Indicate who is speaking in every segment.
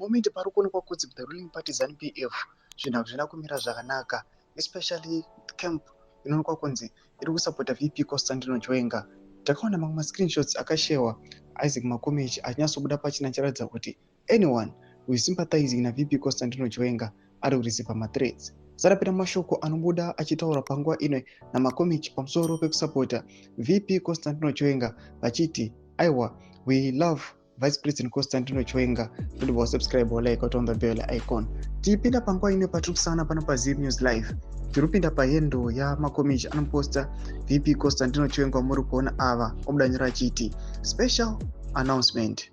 Speaker 1: moment pari kuonekwa kuti the ruling party ZANU-PF zvinhu hazvina kumira zvakanaka, especially camp inoonekwa kunzi iri kusapota VP Constantino Chiwenga. Takaona mamwe mascreenshots akashewa Isaac Makomechi achinyatsobuda pachina chiratidza kuti anyone who is sympathizing na VP Constantino Chiwenga ari kurisipa mathreats. Sarapira mashoko anobuda achitaura panguva ino naMakomechi pamusoro pekusapota VP Constantino Chiwenga vachiti aiwa, we love Vice President Constantino Chiwenga. Don't subscribe or like on the bell icon. Tipinda panguva ino patiri kusangana pano paZim News Live. Tirupinda pahendo ya Makomechi anoposta VP Constantino Chiwenga muri kuona ava obudanyira achiti special announcement.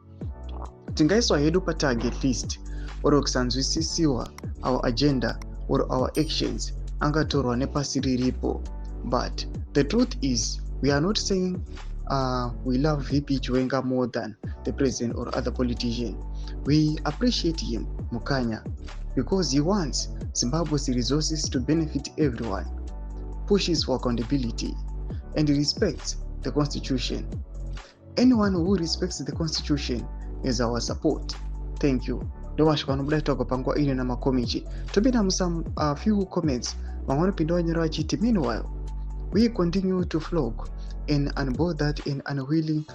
Speaker 1: Tingaiswa hedu pa target list oro kusanzwisisiwa our agenda or our actions angatorwa nepasi riripo. But the truth is we are not saying we love VP Chiwenga more than the president or other politician. We appreciate him, Mukanya, because he wants Zimbabwe's resources to benefit everyone, pushes for accountability, and respects the constitution. Anyone who respects the constitution is our support. Thank you. Panguva ino naMakomechi topinda some few comments vanganopinda vanyora vachiti meanwhile we continue to flog and unbothered and unwilling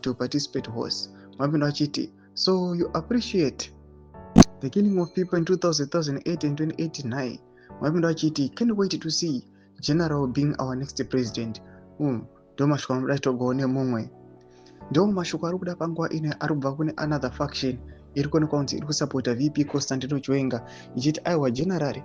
Speaker 1: to participate host. Mapinda vachiti so you appreciate the killing of people in 2008 and 2089. Mapinda vachiti can't wait to see General being our next president. Ndo mashoko anobuda togone mumwe. Ndo mashoko ari kuda panguva ino ari kubva kune another faction iri kuonekwa kunzi iri kusapota VP Constantino Chiwenga ichiti aiwa generally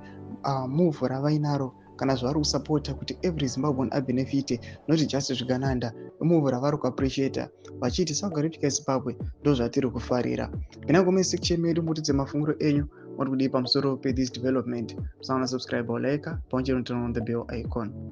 Speaker 1: move ravainaro kana zvavari kusapota kuti every Zimbabwean abenefite not just zvigananda move ravari kuappreciata vachiti sagaritika Zimbabwe ndo zvatiri kufarira. Kana kome section medu mutidze mafunguro enyu muri kudii pamusoro pe this development. Musana subscribe or like paunche on the bell icon.